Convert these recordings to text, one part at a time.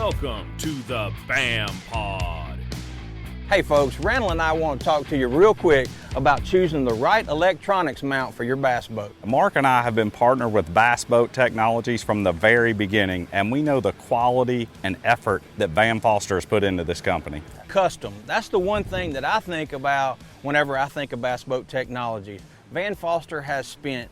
welcome to the BAM Pod. Hey folks, Randall and I want to talk to you real quick about choosing the right electronics mount for your bass boat. Mark and I have been partnered with Bass Boat Technologies from the very beginning, and we know the quality and effort that Van Foster has put into this company. Custom, that's the one thing that I think about whenever I think of Bass Boat Technologies. Van Foster has spent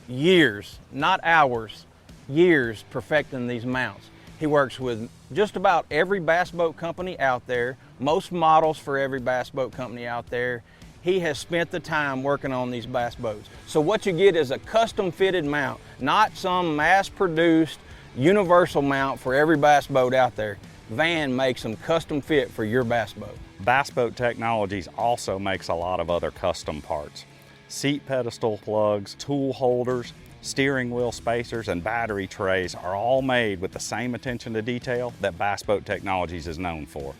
years, not hours, years perfecting these mounts. He works with just about every bass boat company out there, most models for every bass boat company out there. He has spent the time working on these bass boats. So what you get is a custom fitted mount, not some mass produced universal mount for every bass boat out there. Van makes them custom fit for your bass boat. Bass Boat Technologies also makes a lot of other custom parts. Seat pedestal plugs, tool holders, steering wheel spacers, and battery trays are all made with the same attention to detail that Bass Boat Technologies is known for.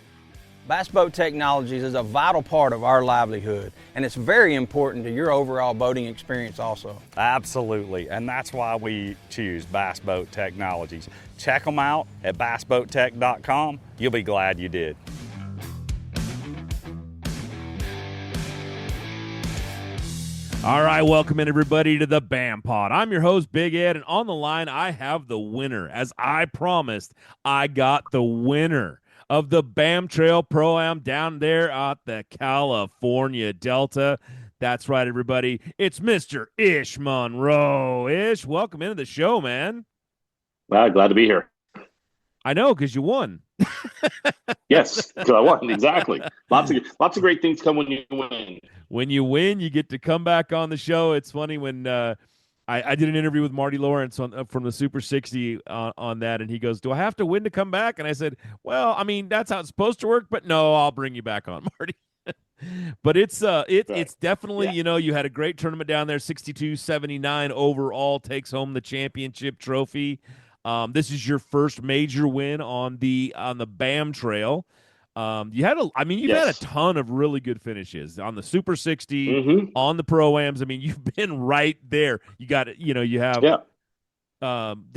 Bass Boat Technologies is a vital part of our livelihood, and it's very important to your overall boating experience also. Absolutely, and that's why we choose Bass Boat Technologies. Check them out at bassboattech.com. You'll be glad you did. All right, welcome in everybody to the BAM Pod. I'm your host, Big Ed, and on the line I have the winner. As I promised, I got the winner of the BAM Trail Pro-Am down there at the California Delta. That's right, everybody. It's Mr. Ish Monroe. Ish, welcome into the show, man. Glad to be here. I know, because you won. Yes, because I won. Exactly. Lots of great things come when you win. When you win, you get to come back on the show. It's funny when I did an interview with Marty Lawrence from the Super 60 on that, and he goes, "Do I have to win to come back?" And I said, "Well, I mean, that's how it's supposed to work, but no, I'll bring you back on, Marty." But it's definitely, Yeah. you had a great tournament down there, 62-79 overall, takes home the championship trophy. This is your first major win on the BAM Trail. You've had a ton of really good finishes on the Super 60, on the Pro-Ams. I mean, you've been right there. You got it. You have. Yeah.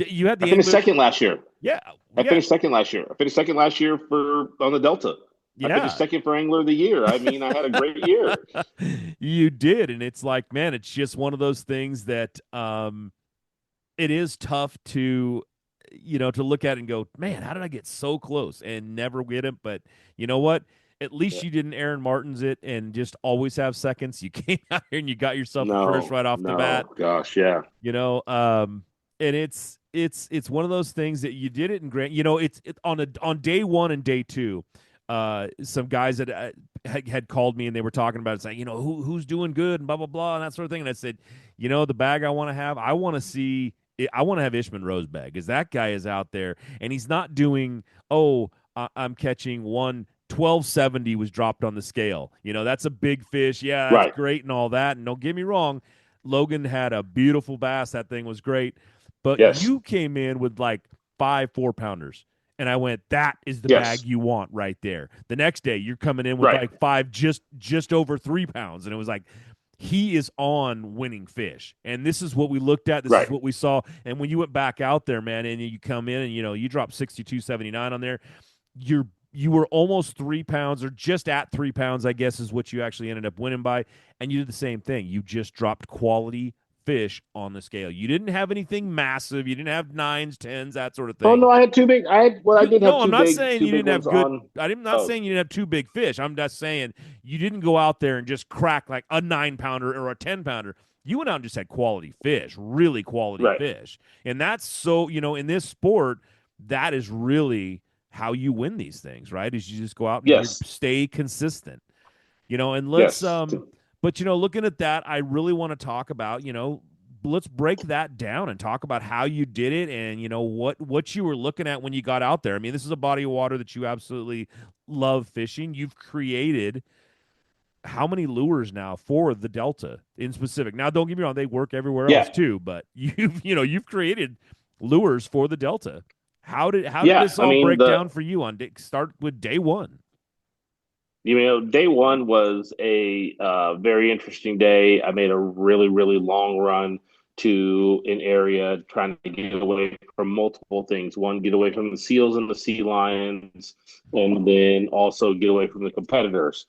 You had the. I finished second last year. Yeah. I finished second last year. On the Delta. Yeah. I finished second for Angler of the Year. I mean, I had a great year. You did, and it's like, man, it's just one of those things that it is tough to look at and go, man, how did I get so close and never get it? But you know what? At least you didn't Aaron Martins it and just always have seconds. You came out here and you got yourself the first right off the bat. Gosh, yeah. And it's one of those things that you did it, and Grant, it's on day one and day two. Some guys that had called me and they were talking about it, saying, who's doing good and blah blah blah and that sort of thing. And I said, the bag I want to have, I want to have Ish Monroe's bag, because that guy is out there and he's not doing, I'm catching 1270 was dropped on the scale. That's a big fish. Yeah, that's great and all that. And don't get me wrong, Logan had a beautiful bass. That thing was great. But you came in with like 5 4-pounders. And I went, that is the bag you want right there. The next day, you're coming in with like 5 just over 3 pounds. And it was like, he is on winning fish. And this is what we looked at. This is what we saw. And when you went back out there, man, and you come in and, you dropped 62.79 on there, you were almost 3 pounds, or just at 3 pounds, I guess, is what you actually ended up winning by. And you did the same thing. You just dropped quality fish on the scale. You didn't have anything massive. You didn't have 9s, 10s, that sort of thing. Oh no, I had too big. I did have two big. I'm not saying you didn't have good. I'm not Oh. saying you didn't have 2 big fish. I'm just saying you didn't go out there and just crack like a 9-pounder or a 10-pounder. You went out and just had quality fish, really quality fish. And that's so, in this sport, that is really how you win these things, right? Is you just go out and you stay consistent. And let's but looking at that, I really want to talk about, let's break that down and talk about how you did it and, what you were looking at when you got out there. I mean, this is a body of water that you absolutely love fishing. You've created how many lures now for the Delta in specific? Now, don't get me wrong, they work everywhere else too, but you've created lures for the Delta. How did this all break down for you start with day one? Day one was a very interesting day. I made a really, really long run to an area, trying to get away from multiple things. One, get away from the seals and the sea lions, and then also get away from the competitors.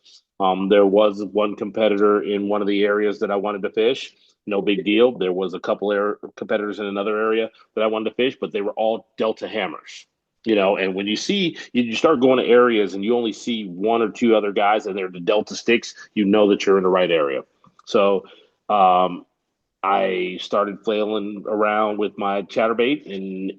There was one competitor in one of the areas that I wanted to fish. No big deal. There was a couple competitors in another area that I wanted to fish, but they were all Delta hammers. And when you start going to areas and you only see one or two other guys and they're the Delta sticks, you know that you're in the right area. So I started flailing around with my chatterbait, and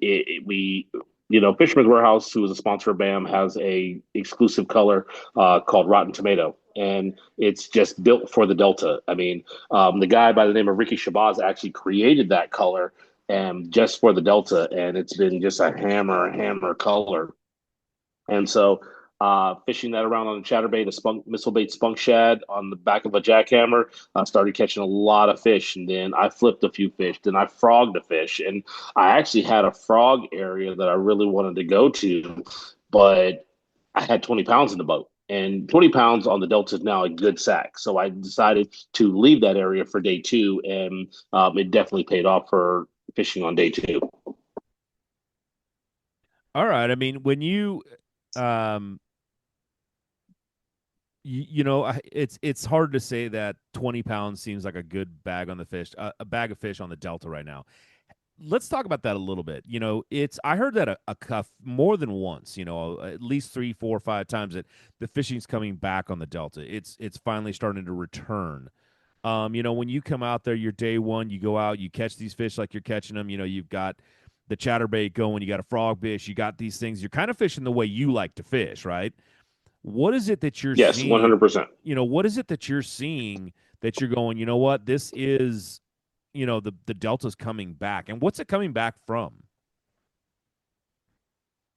Fisherman's Warehouse, who is a sponsor of BAM, has a exclusive color called Rotten Tomato, and it's just built for the Delta. I mean, the guy by the name of Ricky Shabazz actually created that color and just for the Delta, and it's been just a hammer color. And so fishing that around on a chatterbait, a missile bait spunk shad on the back of a jackhammer, I started catching a lot of fish. And then I flipped a few fish. Then I frogged a fish. And I actually had a frog area that I really wanted to go to, but I had 20 pounds in the boat. And 20 pounds on the Delta is now a good sack. So I decided to leave that area for day two. And it definitely paid off for fishing on day two. All right. I mean, when um, it's hard to say that 20 pounds seems like a good bag on the fish, a bag of fish on the Delta right now. Let's talk about that a little bit. I heard that a cuff more than once, at least 3, 4, 5 times that the fishing's coming back on the Delta. It's finally starting to return. When you come out there, your day one, you go out, you catch these fish like you're catching them. You've got the chatterbait going, you got a frog fish, you got these things. You're kind of fishing the way you like to fish, right? What is it that you're Yes, seeing? 100%. What is it that you're seeing that you're going, you know what, this is, the Delta's coming back. And what's it coming back from?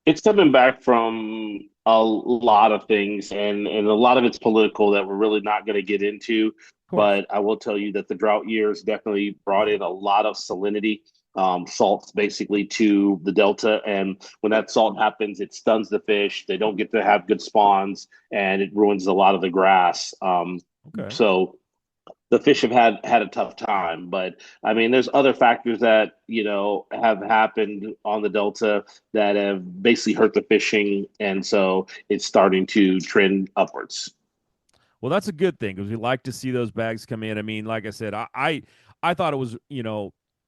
It's coming back from a lot of things, and a lot of it's political that we're really not going to get into. Of course. But I will tell you that the drought years definitely brought in a lot of salinity, salts basically to the Delta. And when that salt happens, it stuns the fish. They don't get to have good spawns, and it ruins a lot of the grass. Okay. So the fish have had a tough time. But I mean, there's other factors that have happened on the Delta that have basically hurt the fishing, and so it's starting to trend upwards. Well, that's a good thing because we like to see those bags come in. I mean, like I said, I thought it was,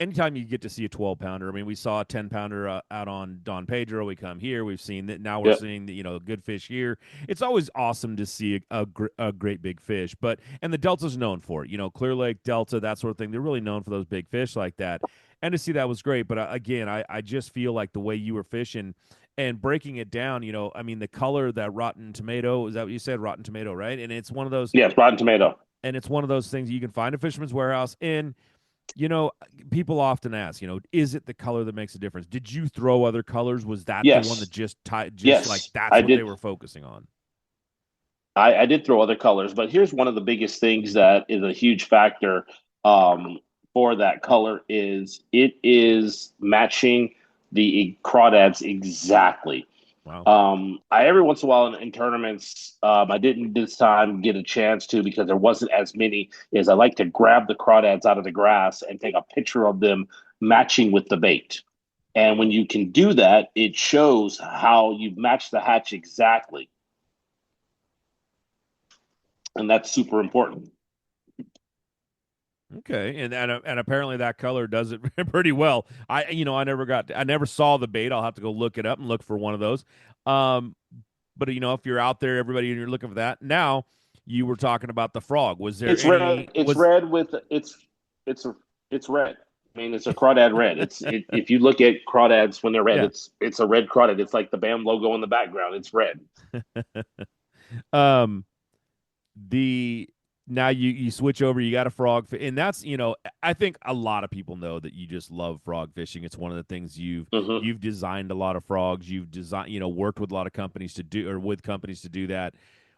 anytime you get to see a 12-pounder. I mean, we saw a 10-pounder out on Don Pedro. We come here, we've seen that. Now we're Yep. seeing the, good fish here. It's always awesome to see a great big fish. And the Delta's known for it. Clear Lake Delta, that sort of thing. They're really known for those big fish like that. And to see that was great. But again, I just feel like the way you were fishing and breaking it down, I mean, the color, that Rotten Tomato, is that what you said? Rotten Tomato, right? And it's one of those, Yes, Rotten Tomato. and it's one of those things you can find at Fisherman's Warehouse. And people often ask, is it the color that makes a difference? Did you throw other colors? Was that the one that Yes, just like yes, that's I what they did. were focusing on? I did throw other colors, but here's one of the biggest things that is a huge factor for that color is it is matching the crawdads exactly. Wow. I every once in a while in tournaments, I didn't this time get a chance to because there wasn't as many. Is I like to grab the crawdads out of the grass and take a picture of them matching with the bait. And when you can do that, it shows how you've matched the hatch exactly, and that's super important. Okay, and apparently that color does it pretty well. I never saw the bait. I'll have to go look it up and look for one of those. Um, but if you're out there, everybody, and you're looking for that now, you were talking about the frog. Was there It's red. any? It's Was red with it's red. I mean, it's a crawdad red. If you look at crawdads when they're red, yeah. it's a red crawdad. It's like the BAM logo in the background. It's red. um, the now you switch over, you got a and that's I think a lot of people know that you just love frog fishing. It's one of the things Hmm. you've designed a lot of frogs, you've designed worked with a lot of companies to do, or with companies to do that.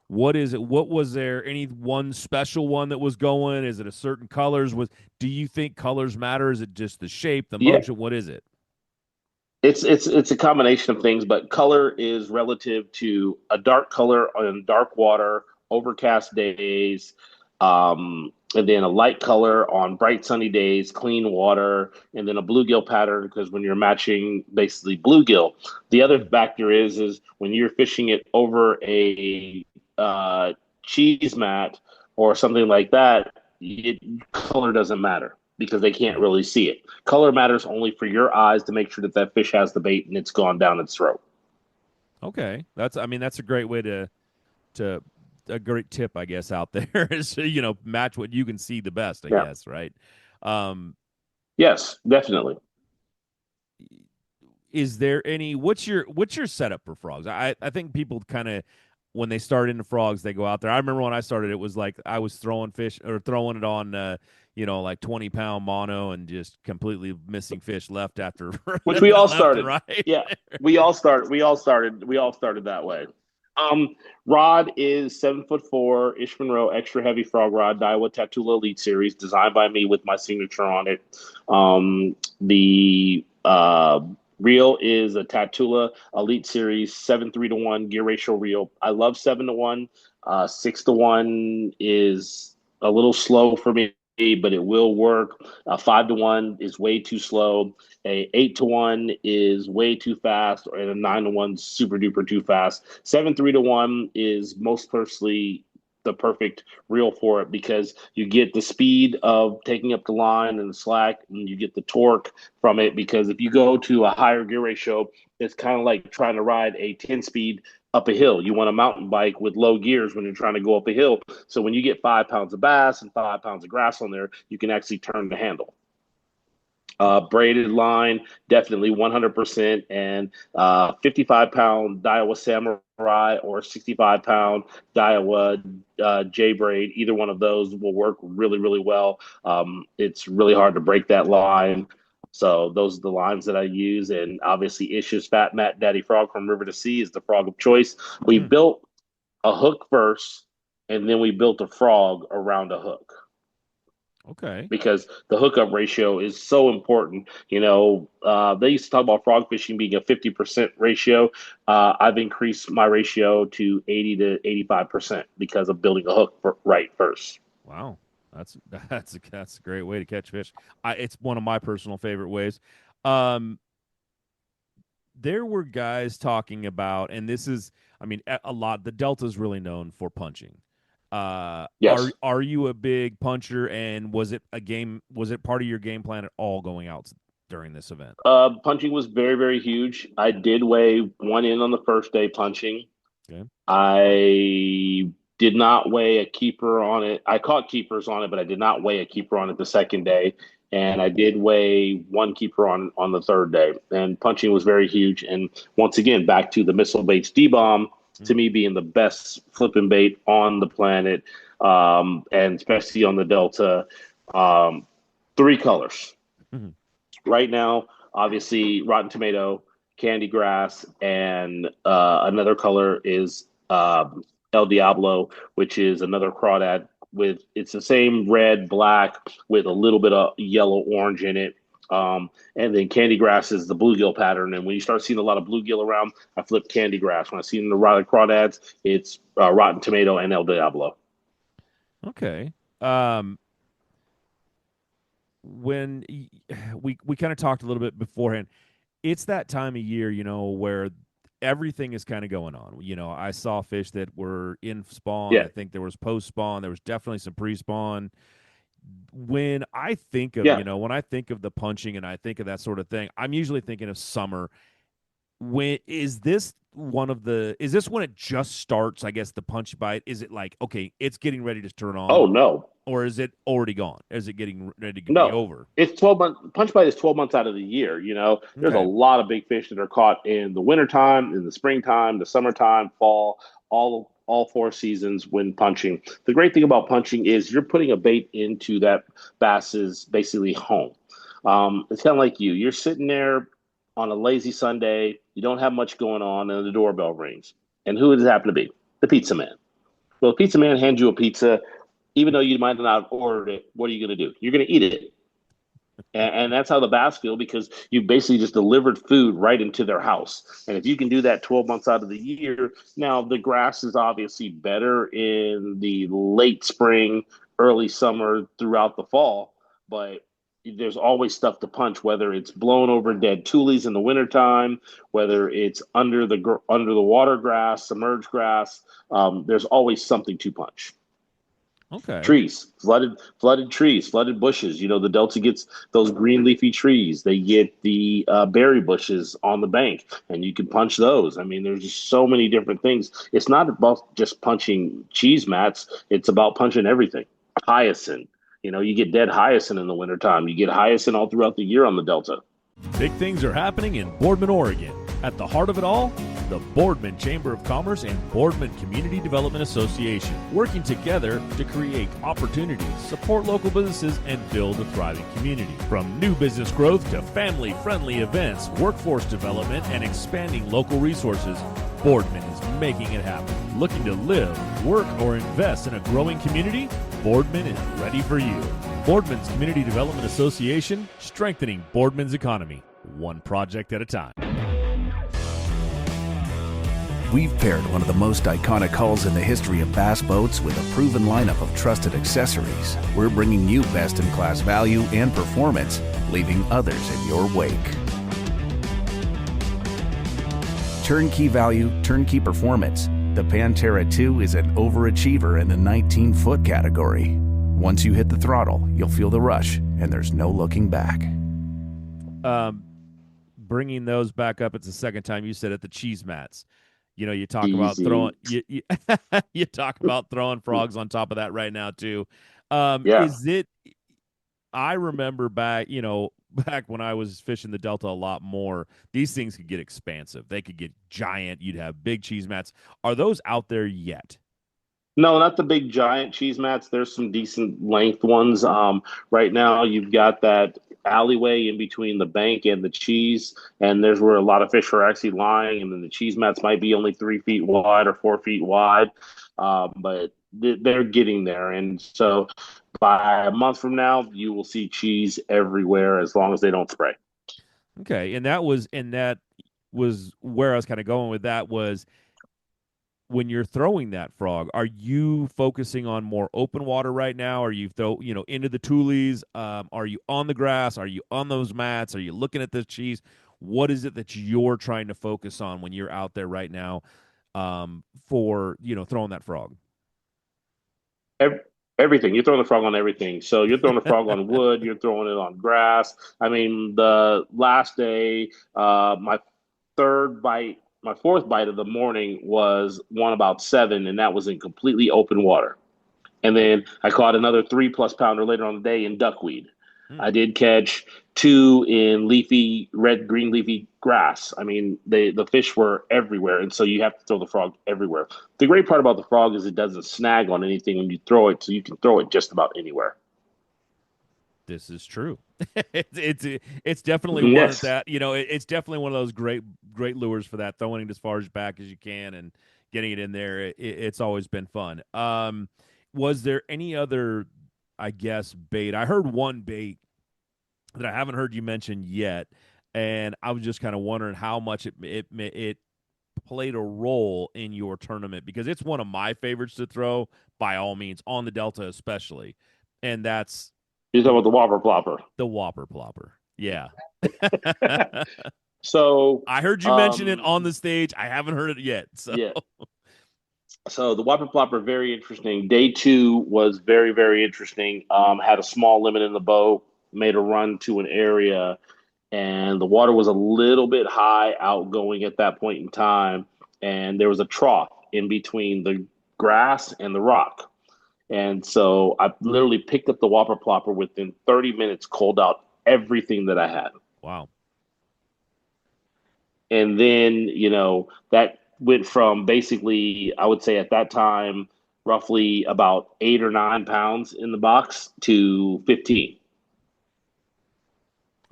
What is it? What was there, any one special one that was going? Is it a certain colors? Do you think colors matter? Is it just the shape, the Yeah, motion? What is it? it's a combination of things, but color is relative to a dark color on dark water, overcast days. and then a light color on bright sunny days, clean water, and then a bluegill pattern because when you're matching basically bluegill. The other Hmm. factor is when you're fishing it over a cheese mat or something like that, color doesn't matter because they can't Right. really see it. Color matters only for your eyes to make sure that that fish has the bait and it's gone down its throat. Okay. I mean, that's a great way to a great tip, I guess, out there is to, match what you can see the best, I Yeah. guess, right? Um, Yes, definitely. is there any what's your setup for frogs? I think people kind of when they start into frogs, they go out there. I remember when I started, it was like I was throwing fish or throwing it on like 20-pound mono and just completely missing fish left after Which we all left and started. right. Yeah, we all started that way. Rod is 7'4" Ish Monroe extra heavy frog rod, Daiwa Tatula Elite Series, designed by me with my signature on it. The reel is a Tatula Elite Series 7:3 to 1 gear ratio reel. I love 7-to-1. 6-to-1 is a little slow for me, but it will work. 5-to-1 is way too slow. A 8-to-1 is way too fast, and a 9-to-1 super duper too fast. 7-3 to 1 is most personally the perfect reel for it because you get the speed of taking up the line and the slack, and you get the torque from it. Because if you go to a higher gear ratio, it's kind of like trying to ride a 10 speed up a hill. You want a mountain bike with low gears when you're trying to go up a hill. So when you get 5 pounds of bass and 5 pounds of grass on there, you can actually turn the handle. Braided line, definitely 100%, and 55-pound Daiwa Samurai or 65-pound Daiwa J braid. Either one of those will work really, really well. It's really hard to break that line. So those are the lines that I use, and obviously Ish's Fat Matt Daddy Frog from River to Sea is the frog of choice. We Hmm. built a hook first, and then we built a frog around a hook Okay. because the hookup ratio is so important. They used to talk about frog fishing being a 50% ratio. I've increased my ratio to 80 to 85% because of building a hook right first. Wow. That's that's a great way to catch fish. It's one of my personal favorite ways. Um, there were guys talking about, and this is, I mean, a lot. The Delta's really known for punching. Are Yes. are you a big puncher? And was it a game? Was it part of your game plan at all going out during this event? Punching was very, very huge. I did weigh one in on the first day punching. Okay. I did not weigh a keeper on it. I caught keepers on it, but I did not weigh a keeper on it the second day. And I did weigh one keeper on the third day. And punching was very huge. And once again, back to the missile baits D bomb, to Mm. me being the best flipping bait on the planet, and especially on the Delta. Um, Three colors Mhm. right now, obviously rotten tomato, candy grass, and another color is El Diablo, which is another crawdad with it's the same red black with a little bit of yellow orange in it. And then candy grass is the bluegill pattern. And when you start seeing a lot of bluegill around, I flip candy grass. When I see the rotted crawdads, it's rotten tomato and El Diablo. Okay. Um, when we kind of talked a little bit beforehand, it's that time of year, where everything is kind of going on. I saw fish that were in spawn. Yeah, I think there was post spawn. There was definitely some pre spawn. yeah. When I think of the punching and I think of that sort of thing, I'm usually thinking of summer. When is this one of the? Is this when it just starts? I guess the punch bite. Is it like okay, it's getting ready to turn on, Oh no, or is it already gone? Is it getting ready to be no, over? it's 12 months. Punch bite is 12 months out of the year. There's a Okay. lot of big fish that are caught in the wintertime, in the springtime, the summertime, fall, all 4 seasons when punching. The great thing about punching is you're putting a bait into that bass's basically home. It's kind of like you're sitting there on a lazy Sunday, you don't have much going on, and the doorbell rings. And who does it happen to be? The pizza man. Well, the pizza man hands you a pizza, even though you might not have ordered it. What are you going to do? You're going to eat it. And that's how the bass feel because you basically just delivered food right into their house. And if you can do that 12 months out of the year, now the grass is obviously better in the late spring, early summer throughout the fall, but there's always stuff to punch, whether it's blown over dead tules in the wintertime, whether it's under the water grass, submerged grass. There's always something to punch. Okay. Trees, flooded trees, flooded bushes. You know, the Delta gets those green leafy trees. They get the berry bushes on the bank, and you can punch those. I mean, there's just so many different things. It's not about just punching cheese mats. It's about punching everything. Hyacinth. You know, you get dead hyacinth in the wintertime. You get hyacinth all throughout the year on the Delta. Big things are happening in Boardman, Oregon. At the heart of it all, the Boardman Chamber of Commerce and Boardman Community Development Association, working together to create opportunities, support local businesses, and build a thriving community. From new business growth to family-friendly events, workforce development, and expanding local resources, Boardman is making it happen. Looking to live, work, or invest in a growing community? Boardman is ready for you. Boardman's Community Development Association, strengthening Boardman's economy, one project at a time. We've paired one of the most iconic hulls in the history of bass boats with a proven lineup of trusted accessories. We're bringing you best-in-class value and performance, leaving others in your wake. Turnkey value, turnkey performance. The Pantera 2 is an overachiever in the 19-foot category. Once you hit the throttle, you'll feel the rush, and there's no looking back. Bringing those back up, it's the second time you said it, the cheese mats. You know, you talk Easy. about throwing you talk about throwing frogs on top of that right now too. Yeah. Is it? I remember back when I was fishing the Delta a lot more. These things could get expansive. They could get giant. You'd have big cheese mats. Are those out there yet? No, not the big giant cheese mats. There's some decent length ones. Right now, you've got that alleyway in between the bank and the cheese, and there's where a lot of fish are actually lying. And then the cheese mats might be only 3 feet wide or 4 feet wide, but they're getting there. And so, by a month from now, you will see cheese everywhere as long as they don't spray. Okay, and that was where I was kind of going with that was when you're throwing that frog, are you focusing on more open water right now? Are you into the tules? Are you on the grass? Are you on those mats? Are you looking at the cheese? What is it that you're trying to focus on when you're out there right now for throwing that frog? Everything. You're throwing the frog on everything. So you're throwing the frog on wood. You're throwing it on grass. I mean, the last day, third bite, my fourth bite of the morning was one about 7, and that was in completely open water. And then I caught another 3+ pounder later on the day in duckweed. I did catch 2 in green leafy grass. I mean, the fish were everywhere, and so you have to throw the frog everywhere. The great part about the frog is it doesn't snag on anything when you throw it, so you can throw it just about anywhere. This is true. It's definitely one Yes. that it's definitely one of those great lures for that, throwing it as far as back as you can and getting it in there. It's always been fun. Was there any other, I guess, bait? I heard one bait that I haven't heard you mention yet, and I was just kind of wondering how much it played a role in your tournament, because it's one of my favorites to throw, by all means, on the Delta especially, and that's You're talking about the Whopper Plopper. the Whopper Plopper. Yeah. So I heard you mention it on the stage. I haven't heard it yet. So yeah. So the Whopper Plopper, very interesting. Day 2 was very, very interesting. Had a small limit in the boat, made a run to an area, and the water was a little bit high outgoing at that point in time. And there was a trough in between the grass and the rock. And so I literally picked up the Whopper Plopper within 30 minutes, cold out everything that I had. wow. And then, that went from basically, I would say at that time, roughly about 8 or 9 pounds in the box to 15.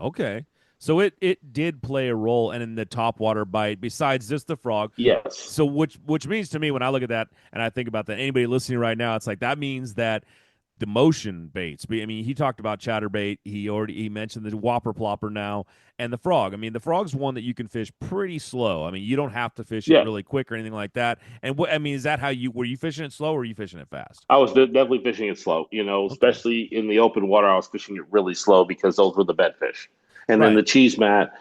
Okay. So it did play a role and in the top water bite besides just the frog. Yes. So which means to me, when I look at that and I think about that, anybody listening right now, it's like that means that the motion baits. I mean, he talked about chatterbait. He mentioned the whopper plopper now and the frog. I mean, the frog's one that you can fish pretty slow. I mean, you don't have to fish it Yeah, really quick or anything like that. And what I mean is that how you were you fishing it slow or were you fishing it fast? I was definitely fishing it slow. Okay, Especially in the open water, I was fishing it really slow because those were the bed fish. And then right. the cheese mat,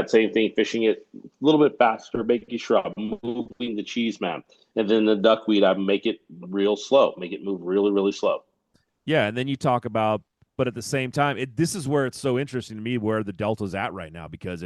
same thing, fishing it a little bit faster, making sure I'm moving the cheese mat. And then the duckweed, I make it real slow, make it move really, really slow. Yeah, and then you talk about, but at the same time, this is where it's so interesting to me where the delta's at right now because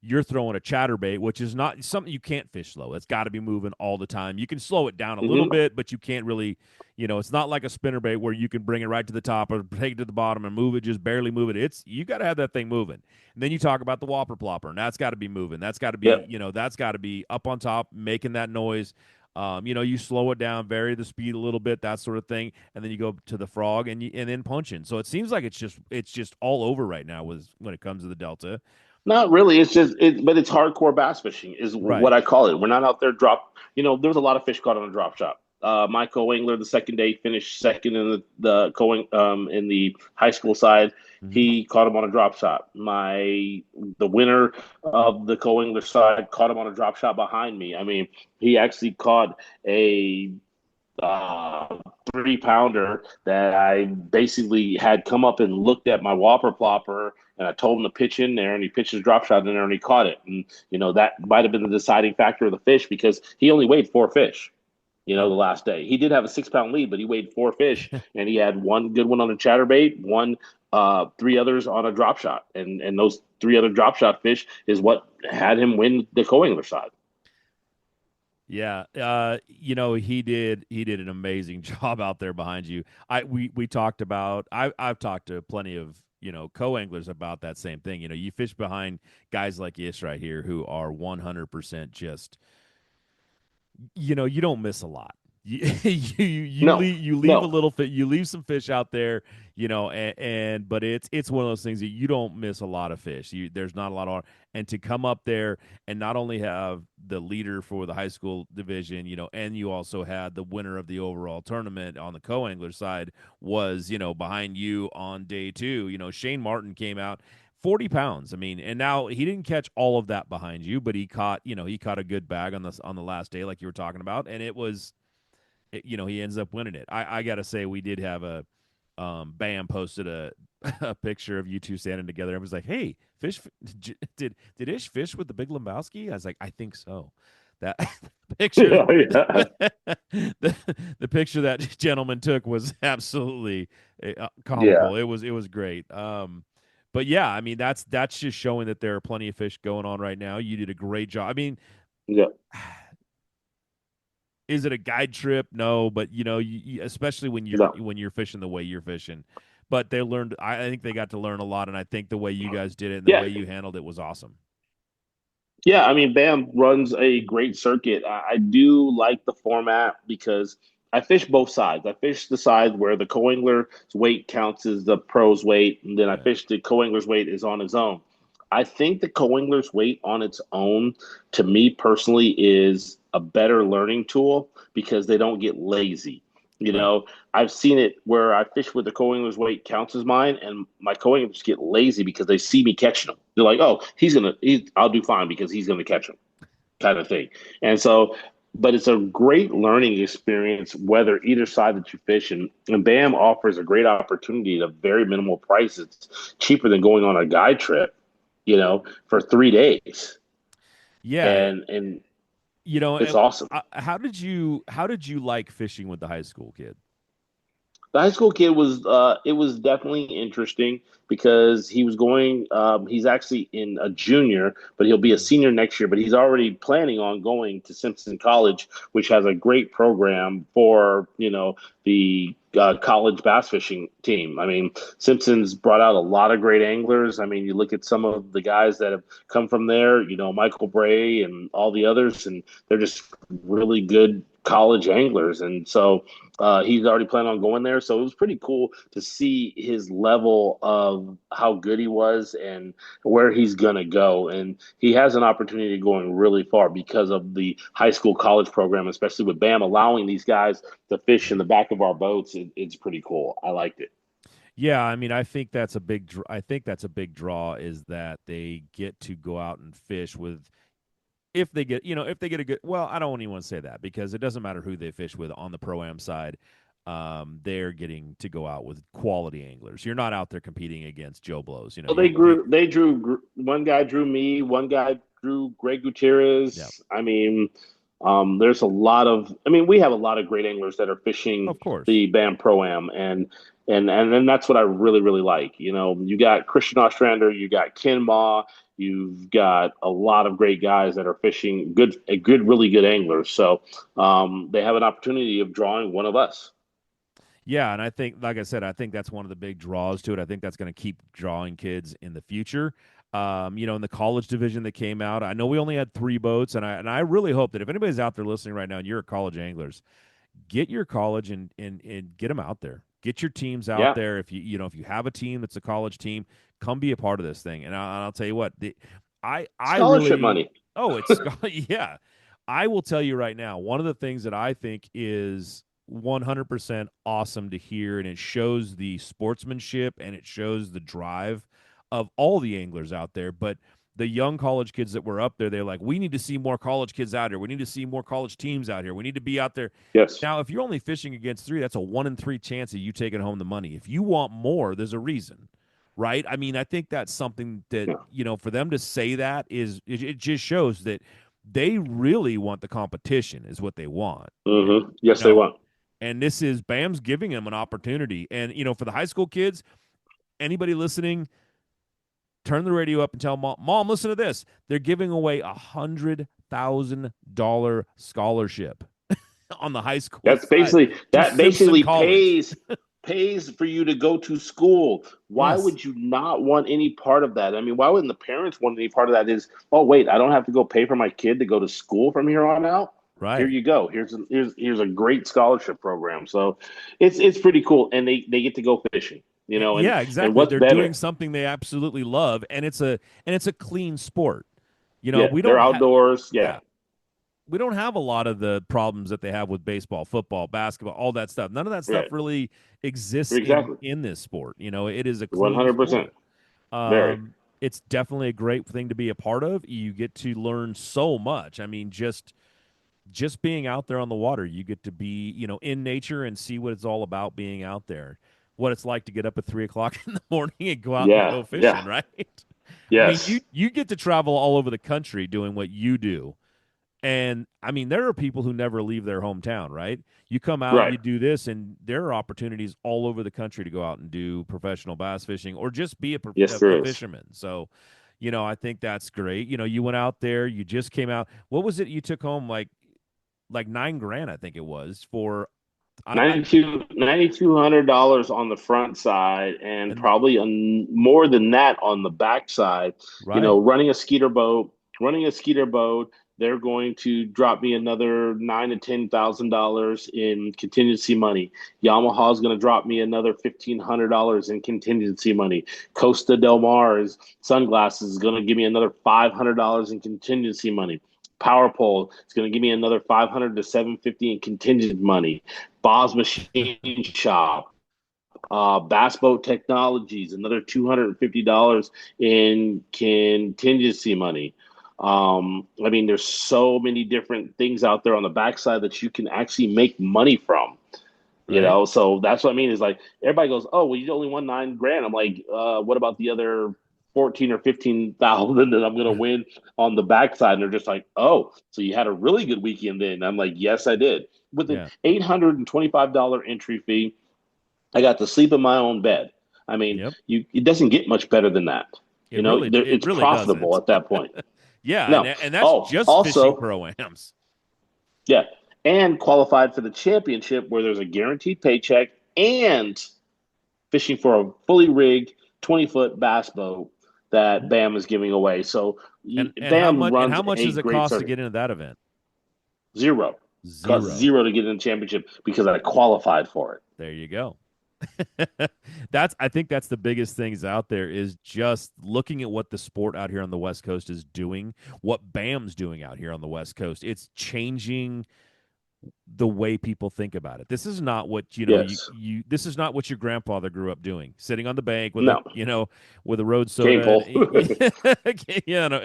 you're throwing a chatterbait, which is not something you can't fish slow. It's got to be moving all the time. You can slow it down a little Hmm. bit, but you can't really, it's not like a spinnerbait where you can bring it right to the top or take it to the bottom and move it, just barely move it. You got to have that thing moving. And then you talk about the whopper plopper, and that's got to be moving. That's got to be, Yep. that's got to be up on top, making that noise. You slow it down, vary the speed a little bit, that sort of thing, and then you go to the frog and then punching. So it seems like it's just all over right now when it comes to the delta. Not really. It's just but it's hardcore bass fishing is what Right. I call it. We're not out there drop. There was a lot of fish caught on a drop shot. My co-angler the second day finished second in the co in the high school side. Hmm. He caught him on a drop shot. The winner of the co-angler side caught him on a drop shot behind me. I mean, he actually caught a uh, 3 pounder that I basically had come up and looked at my whopper plopper and I told him to pitch in there and he pitched his drop shot in there and he caught it. And, that might have been the deciding factor of the fish because he only weighed 4 fish, the Oh. last day. He did have a 6 pound lead, but he weighed 4 fish and he had one good one on a chatterbait, three others on a drop shot. And those three other drop shot fish is what had him win the co-angler side. Yeah, he did an amazing job out there behind you. We talked about I've talked to plenty of co-anglers about that same thing. You fish behind guys like Ish right here who are 100% just you don't miss a lot. No, You leave a no. little fit, you leave some fish out there, and but it's one of those things that you don't miss a lot of fish. There's not a lot of, and to come up there and not only have the leader for the high school division, and you also had the winner of the overall tournament on the co-angler side was behind you on day two. Shane Martin came out 40 pounds. I mean, and now he didn't catch all of that behind you, but he caught a good bag on the last day, like you were talking about, and he ends up winning it. I gotta say, we did have Bam posted a a picture of you two standing together. I was like, hey, fish, did Ish fish with the Big Lebowski? I was like, I think so. That picture, Yeah, yeah. the, the picture that gentleman took was absolutely Yeah. comical. It was great. But yeah, I mean that's just showing that there are plenty of fish going on right now. You did a great job. I mean, Yeah. is it a guide trip? No, but especially No. when you're fishing the way you're fishing. But they learned. I think they got to learn a lot, and I think the way you guys did it and the Yeah. way you handled it was awesome. Yeah. I mean, Bam runs a great circuit. I do like the format because I fish both sides. I fish the side where the co-angler's weight counts as the pro's weight, and then I Right. fish the co-angler's weight is on his own. I think the co-angler's weight on its own, to me personally, is a better learning tool because they don't get lazy. You Right. know, I've seen it where I fish with the co-angler's weight counts as mine, and my co-anglers get lazy because they see me catching them. They're like, "Oh, I'll do fine because he's gonna catch them," kind of thing. And so, but it's a great learning experience whether either side that you fish, and BAM offers a great opportunity at a very minimal price. It's cheaper than going on a guide trip, for 3 days, Yeah. and it's And, awesome. how did you like fishing with the high school kid? The high school kid was it was definitely interesting because he's actually in a junior, but he'll be a senior next year, but he's already planning on going to Simpson College, which has a great program for the college bass fishing team. I mean, Simpson's brought out a lot of great anglers. I mean, you look at some of the guys that have come from there, Michael Bray and all the others, and they're just really good college anglers, and so he's already planning on going there. So it was pretty cool to see his level of how good he was and where he's gonna go. And he has an opportunity going really far because of the high school college program, especially with BAM allowing these guys to fish in the back of our boats. It's pretty cool. I liked it. Yeah, I mean, I think that's a big. I think that's a big draw is that they get to go out and fish with. If they get, if they get a good. Well, I don't even want to say that because it doesn't matter who they fish with on the pro-am side. They're getting to go out with quality anglers. You're not out there competing against Joe Blows. Well, they drew. One guy drew me. One guy drew Greg Yeah, Gutierrez. I mean, there's a lot of. I mean, we have a lot of great anglers that are fishing of course. the BAM Pro Am, and then that's what I really really like. You got Christian Ostrander, you got Ken Ma, you've got a lot of great guys that are fishing really good anglers. So they have an opportunity of drawing one of us. Yeah, and I think, like I said, I think that's one of the big draws to it. I think that's going to keep drawing kids in the future. In the college division that came out, I know we only had 3 boats, and I really hope that if anybody's out there listening right now and you're a college anglers, get your college and get them out there. Get your teams out Yeah, there. If if you have a team that's a college team, come be a part of this thing. And I'll tell you what, I scholarship really money. it's yeah. I will tell you right now, one of the things that I think is 100% awesome to hear, and it shows the sportsmanship and it shows the drive of all the anglers out there. But the young college kids that were up there, they're like, we need to see more college kids out here. We need to see more college teams out here. We need to be out there. Yes. Now, if you're only fishing against 3, that's a 1 in 3 chance of you taking home the money. If you want more, there's a reason, right? I mean, I think that's something that, Yeah. for them to say that it just shows that they really want the competition is what they want. And, Yes, they want. and this is BAM's giving them an opportunity. And, for the high school kids, anybody listening, turn the radio up and tell mom, listen to this. They're giving away $100,000 scholarship on the high school That's side basically to that Simpson basically College. pays for you to go to school. Why Yes, would you not want any part of that? I mean, why wouldn't the parents want any part of that? Is, oh wait, I don't have to go pay for my kid to go to school from here on out. Here right. you go. Here's a great scholarship program. So it's pretty cool, and they get to go fishing. Yeah, And exactly. what's They're doing better? something they absolutely love, and it's a clean sport. Yeah, We they're don't have outdoors. yeah, Yeah, we don't have a lot of the problems that they have with baseball, football, basketball, all that stuff. None of that stuff right. really exists in Exactly. in this sport. It is a One clean hundred percent. sport. Very. It's definitely a great thing to be a part of. You get to learn so much. I mean, just being out there on the water, you get to be, in nature and see what it's all about being out there. What it's like to get up at 3 o'clock in the morning and go out and Yeah. go fishing, Yeah. right? I mean, Yes. you get to travel all over the country doing what you do. And I mean, there are people who never leave their hometown, right? You come out, Right. you do this, and there are opportunities all over the country to go out and do professional bass fishing or just be Yes, a there is. fisherman. So, I think that's great. You went out there, you just came out. What was it you took home? Like 9 grand, I think it was for. $9,200 on the front side, and And probably more than that on the back side. right, Running a skeeter boat, they're going to drop me another $9,000 to $10,000 in contingency money. Yamaha's going to drop me another $1,500 in contingency money. Costa Del Mar's sunglasses is going to give me another $500 in contingency money. Power Pole is going to give me another 500 to 750 in contingent money. Bob's Machine Shop, Bass Boat Technologies, another $250 in contingency money. I mean, there's so many different things out there on the backside that you can actually make money from. right. So that's what I mean is like everybody goes, oh, well, you only won 9 grand. I'm like, what about the other 14 or 15,000 that I'm gonna win on the backside? And they're just like, oh, so you had a really good weekend then. And I'm like, yes, I did. With an Yeah. $825 entry fee, I got to sleep in my own bed. I mean, Yep. it doesn't get much better than that. It It's really profitable doesn't. at that point. Yeah, No. and that's Oh, just fishing also, pro-ams. yeah, and qualified for the championship where there's a guaranteed paycheck and fishing for a fully rigged 20-foot bass boat that BAM is giving away. So And BAM runs how much a does it great cost to circuit. get into that event? Zero. Cost Zero. zero to get in the championship because I qualified for it. There you go. I think that's the biggest things out there is just looking at what the sport out here on the West Coast is doing, what BAM's doing out here on the West Coast. It's changing the way people think about it. This is not what Yes. this is not what your grandfather grew up doing, sitting on the bank with a No. with a road Game soda pole.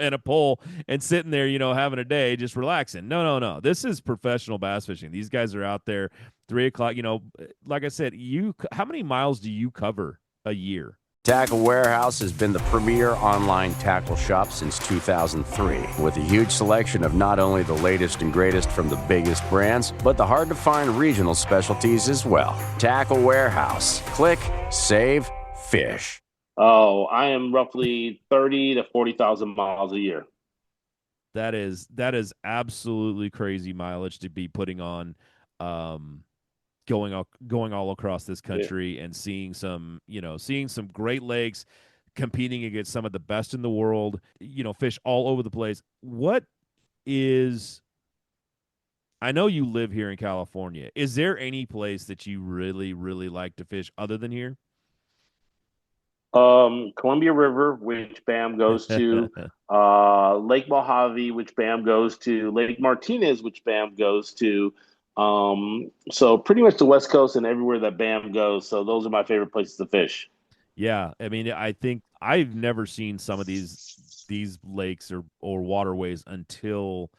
and a pole and sitting there, having a day, just relaxing. No, no, no. This is professional bass fishing. These guys are out there 3 o'clock. Like I said, how many miles do you cover a year? Tackle Warehouse has been the premier online tackle shop since 2003, with a huge selection of not only the latest and greatest from the biggest brands, but the hard-to-find regional specialties as well. Tackle Warehouse. Click, save, fish. Oh, I am roughly 30 to 40,000 miles a year. That is absolutely crazy mileage to be putting on. Going all across this country and seeing some Great Lakes, competing against some of the best in the world, fish all over the place. I know you live here in California. Is there any place that you really, really like to fish other than here? Columbia River, which BAM goes to, Lake Mojave, which BAM goes to, Lake Martinez, which BAM goes to. So pretty much the West Coast and everywhere that BAM goes. So those are my favorite places to fish. Yeah, I mean, I think I've never seen some of these lakes or waterways until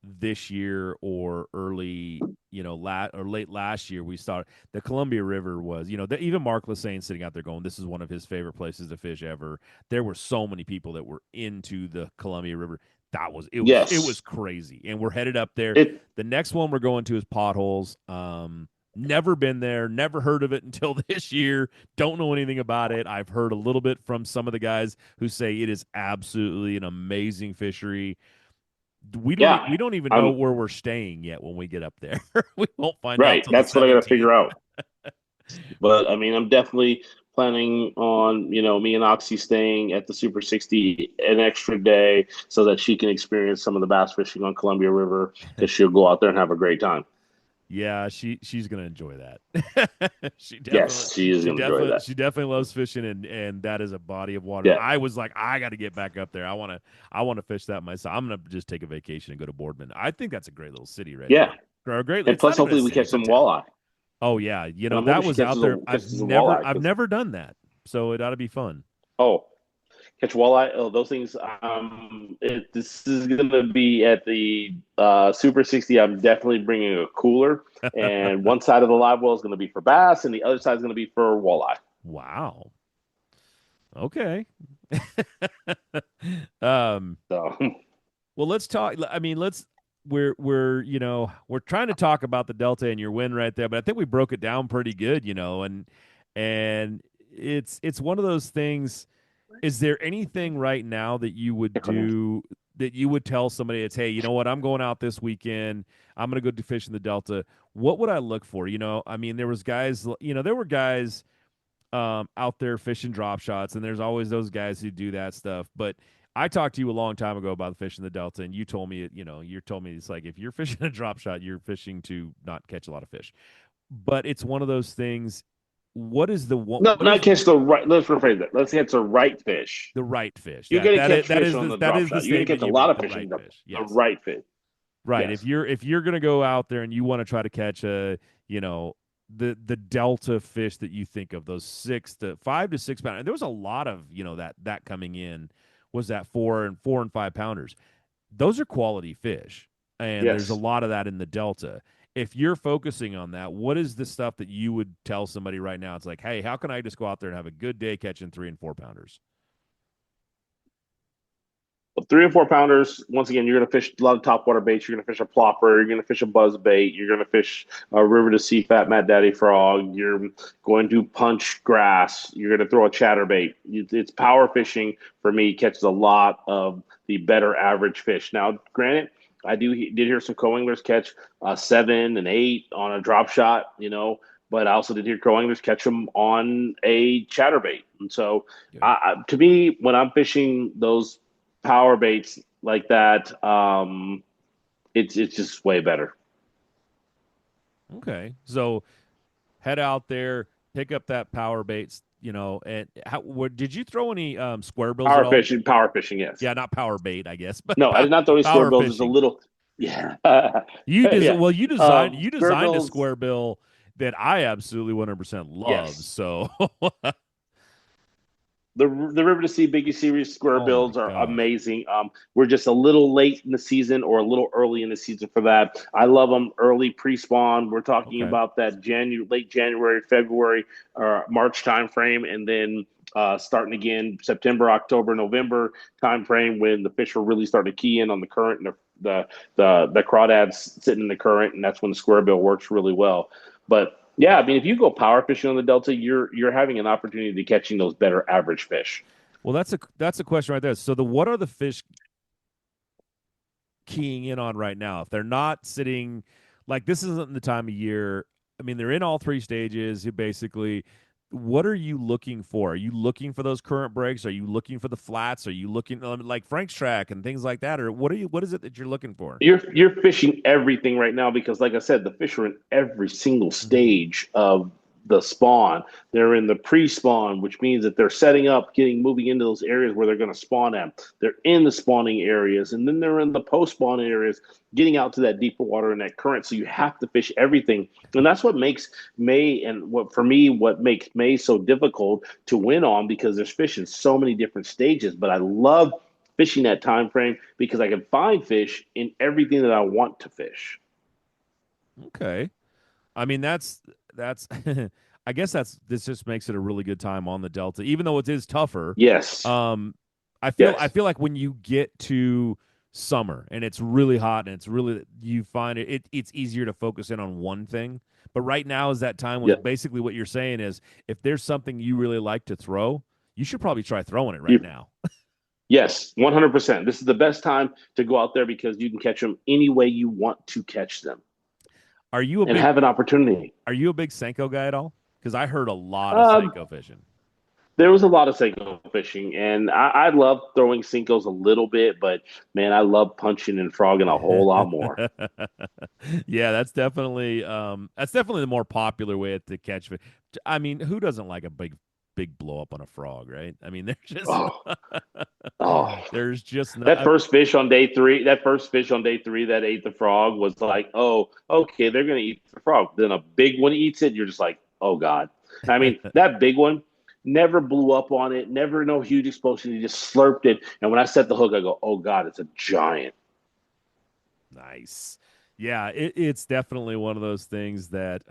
this year or early, late last year. We saw the Columbia River was, even Mark Lassane sitting out there going, this is one of his favorite places to fish ever. There were so many people that were into the Columbia River. It was crazy. And we're headed up there. The next one we're going to is Potholes. Never been there, never heard of it until this year. Don't know anything about it. I've heard a little bit from some of the guys who say it is absolutely an amazing fishery. We don't even know where we're staying yet when we get up there. We won't find out till That's the what I got 17th. to figure out. But I mean, I'm definitely planning on, me and Oxy staying at the Super 60 an extra day so that she can experience some of the bass fishing on Columbia River because she'll go out there and have a great time. Yeah, she's gonna enjoy that. Yes, she is going to enjoy that. She definitely loves fishing, and that is a body of water. Yeah. I was like, I got to get back up there. I want to fish that myself. I'm gonna just take a vacation and go to Boardman. I think that's a great little city, right? Yeah. There. Or a great. And It's plus, not even a hopefully, we city, catch it's a some town. walleye. Oh yeah, And I'm that hoping was she out there. catches some walleye. I've never done that, so it ought to be fun. Oh, catch walleye. Oh, those things. This is going to be at the Super 60. I'm definitely bringing a cooler, and one side of the live well is going to be for bass, and the other side is going to be for walleye. Wow. Okay. So, Well, let's talk. I mean, we're trying to talk about the Delta and your win right there, but I think we broke it down pretty good, and it's one of those things. Is there anything right now that you would do that you would tell somebody that's, hey, you know what, I'm going out this weekend, I'm going to go do fish in the Delta. What would I look for? I mean, there were guys out there fishing drop shots, and there's always those guys who do that stuff. But I talked to you a long time ago about the fish in the Delta, and you told me, it's like if you're fishing a drop shot, you're fishing to not catch a lot of fish. But it's one of those things. What is the one? no, not catch the right. Let's rephrase that. Let's catch the right fish. The right fish. You're going to catch fish on the, the that drop is the shot. You're going to statement catch a you lot make, of fish the on right the fish. Yes. right fish. Right. Yes. If you're going to go out there and you want to try to catch the Delta fish that you think of, those 5 to 6 pound. And there was a lot of, that coming in was that 4 and 5 pounders. Those are quality fish. And Yes. there's a lot of that in the Delta. If you're focusing on that, what is the stuff that you would tell somebody right now? It's like, hey, how can I just go out there and have a good day catching 3 and 4 pounders? 3 and 4 pounders. Once again, you're going to fish a lot of topwater baits. You're going to fish a plopper. You're going to fish a buzz bait. You're going to fish a river to sea fat Mad Daddy frog. You're going to punch grass. You're going to throw a chatterbait. It's power fishing for me. Catches a lot of the better average fish. Now, granted, I did hear some co-anglers catch 7 and 8 on a drop shot, but I also did hear co-anglers catch them on a chatterbait. And so, to me, when I'm fishing those power baits like that, it's just way better. Okay. So head out there, pick up that power baits, and did you throw any square bills at all? Power fishing, yes. Yeah, not power bait, I guess, but No, I did not throw any square power bills. Just a fishing. little, yeah, yeah. You Square designed a bills, square bill that I absolutely 100% love. yes. So, The River to Sea Biggie Series square oh my bills are gosh. amazing. We're just a little late in the season or a little early in the season for that. I love them early pre-spawn. We're talking Okay. about that late January, February, or March time frame, and then starting again September, October, November time frame when the fish are really starting to key in on the current and the crawdads sitting in the current, and that's when the square bill works really well. But yeah, I mean, if you go power fishing on the Delta, you're having an opportunity to catching those better average fish. Well, that's a question right there. So what are the fish keying in on right now? If they're not sitting, like, this isn't the time of year. I mean, they're in all three stages. Basically, what are you looking for? Are you looking for those current breaks? Are you looking for the flats? Are you looking like Frank's track and things like that? Or what is it that you're looking for? You're fishing everything right now because, like I said, the fish are in every single Mm-hmm. stage of the spawn. They're in the pre-spawn, which means that they're setting up, moving into those areas where they're going to spawn at. They're in the spawning areas, and then they're in the post-spawn areas, getting out to that deeper water and that current. So you have to fish everything, and that's what makes May and what makes May so difficult to win on because there's fish in so many different stages. But I love fishing that time frame because I can find fish in everything that I want to fish. Okay. I mean, that's I guess this just makes it a really good time on the Delta, even though it is tougher. Yes. Um, I Yes. feel like when you get to summer and it's really hot and you find it's easier to focus in on one thing. But right now is that time when Yeah. basically what you're saying is if there's something you really like to throw, you should probably try throwing it right You, now. yes. 100%. This is the best time to go out there because you can catch them any way you want to catch them Are you a and big have an opportunity. Senko guy at all? Because I heard a lot of Um, Senko fishing. there was a lot of Senko fishing, and I love throwing Senkos a little bit, but man, I love punching and frogging a whole lot more. Yeah, that's definitely the more popular way to catch fish. I mean, who doesn't like a big blow up on a frog, right? I mean, Oh, oh, there's just not that first fish on day three, that ate the frog was like, oh, okay, they're gonna eat the frog. Then a big one eats it, you're just like, oh God. I mean, that big one never blew up on it, never no huge explosion. He just slurped it. And when I set the hook, I go, oh God, it's a giant. nice. Yeah, it's definitely one of those things that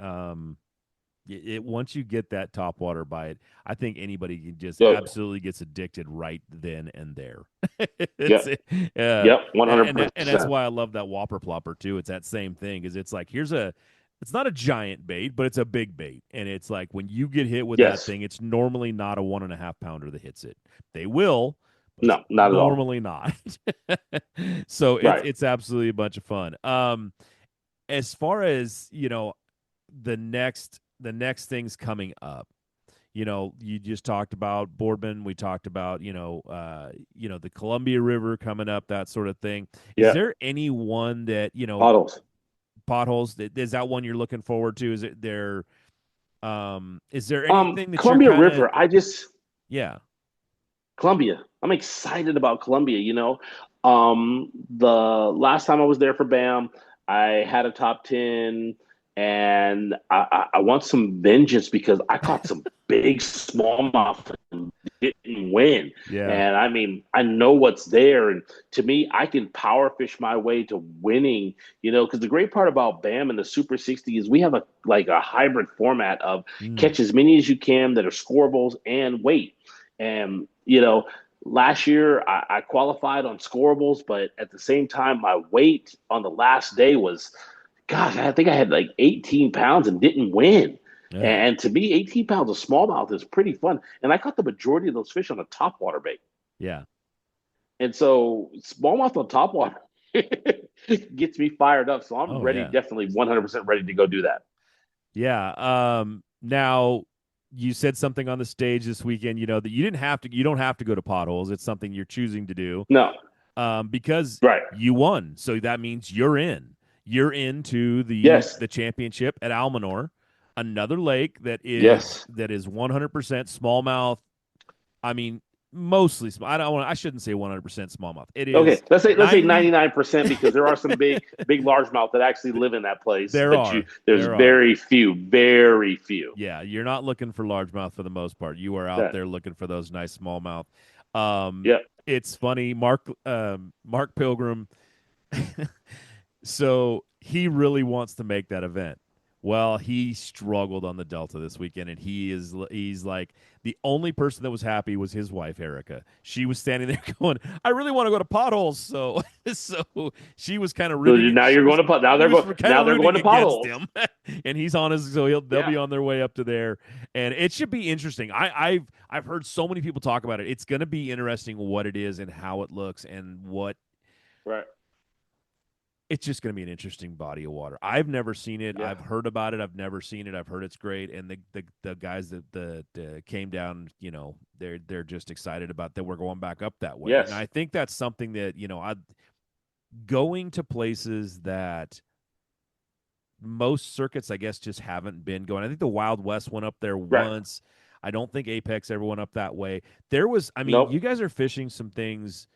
once you get that top water bite, I think anybody can just Yep. absolutely gets addicted right then and there. Yep. it's Yep. and that's 100%. why I love that Whopper Plopper too. It's that same thing. Is it's like it's not a giant bait, but it's a big bait, and it's like when you get hit with that Yes. thing, it's normally not a 1.5 pounder that hits it. They will, but it's No, not at all. normally not. So Right. it's absolutely a bunch of fun. As far as the next things coming up, you just talked about Boardman. We talked about the Columbia River coming up, that sort of thing. Is Yeah. there any one that Bottles. potholes? Is that one you're looking forward to? Is there anything that you're Columbia kind of River. yeah? Columbia. I'm excited about Columbia. The last time I was there for BAM, I had a top 10, and I want some vengeance because I caught some big smallmouth and didn't win. Yeah. And I mean, I know what's there. And to me, I can power fish my way to winning, because the great part about BAM and the Super 60 is we have a hybrid format of Mm. catch as many as you can that are scorables and weight. And, last year I qualified on scorables, but at the same time, my weight on the last day was, gosh, I think I had like 18 pounds and didn't win. Ugh. And to me, 18 pounds of smallmouth is pretty fun. And I caught the majority of those fish on a topwater bait. Yeah. And so smallmouth on topwater gets me fired up. So I'm Oh ready, yeah. definitely 100% ready to go do that. Yeah. Now you said something on the stage this weekend, that you don't have to go to potholes. It's something you're choosing to do. No, Because right. you won. So that means you're in. you're into Yes. the championship at Almanor, another lake Yes. that is 100% smallmouth. I mean, mostly small. I shouldn't say 100% smallmouth. It Okay, is let's say 90. 99% because there are some big largemouth that actually live in that place, There but are. there's There are. very few. Yeah, you're not looking for largemouth for the most part. You are out Yeah. there looking for those nice smallmouth. Um, Yeah. it's funny, Mark Pilgrim. So he really wants to make that event. Well, he struggled on the Delta this weekend, and he's like the only person that was happy was his wife Erica. She was standing there going, "I really want to go to potholes." So so she was kind of So rooting. now you're going to pot. She was kind Now of they're going rooting to against potholes. him, and he's on his. So they'll Yeah. be on their way up to there, and it should be interesting. I've heard so many people talk about it. It's going to be interesting what it is and how it looks and what Right. it's just going to be an interesting body of water. I've never seen it. Yeah. I've heard about it. I've never seen it. I've heard it's great. And the guys that came down, they're just excited about that we're going back up that way. And Yes. I think that's something that I going to places that most circuits, I guess, just haven't been going. I think the Wild West went up there Right. once. I don't think Apex ever went up that way. There was, I mean, you Nope. guys are fishing some things.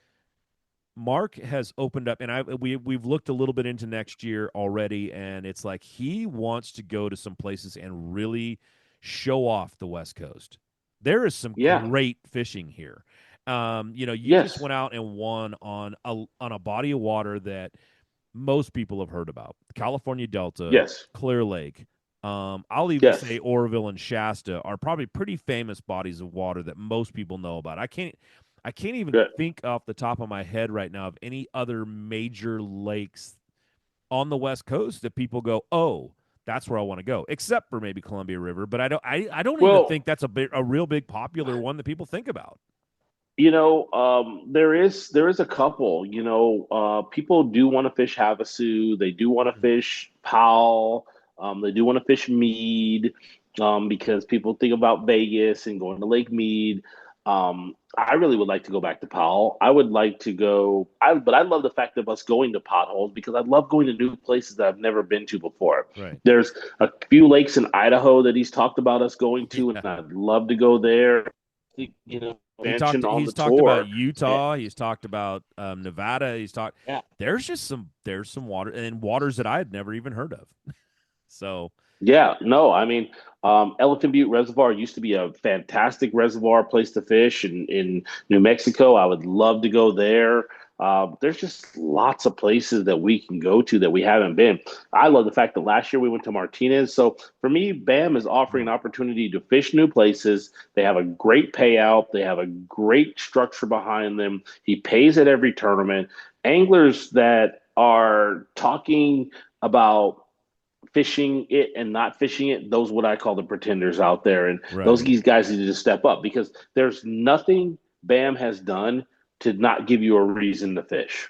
Mark has opened up, and we've looked a little bit into next year already, and it's like he wants to go to some places and really show off the West Coast. There is some Yeah. great fishing here. You just Yes. went out and won on a body of water that most people have heard about: the California Delta, Yes. Clear Lake. I'll even Yes. say Oroville and Shasta are probably pretty famous bodies of water that most people know about. I can't even Good. think off the top of my head right now of any other major lakes on the West Coast that people go, "Oh, that's where I want to go," except for maybe Columbia River. But I don't even Well, think that's a real big popular one that people think about. there is a couple. People do want to fish Havasu. They do want to fish Powell. They do want to fish Mead, because people think about Vegas and going to Lake Mead. I really would like to go back to Powell. I would like to go. But I love the fact of us going to potholes because I love going to new places that I've never been to before. Right. There's a few lakes in Idaho that he's talked about us going to, Yeah. and I'd love to go there. Expansion on the He's talked about tour. Utah. He's talked about Nevada. Yeah. There's some water and waters that I had never even heard of. So Yeah, no, I mean, Elephant Butte Reservoir used to be a fantastic reservoir place to fish in New Mexico. I would love to go there. There's just lots of places that we can go to that we haven't been. I love the fact that last year we went to Martinez. So for me, BAM is offering an opportunity to fish new places. They have a great payout. They have a great structure behind them. He pays at every tournament. Anglers that are talking about fishing it and not fishing it, those what I call the pretenders out there. And those right. guys need to step up because there's nothing BAM has done to not give you a reason to fish.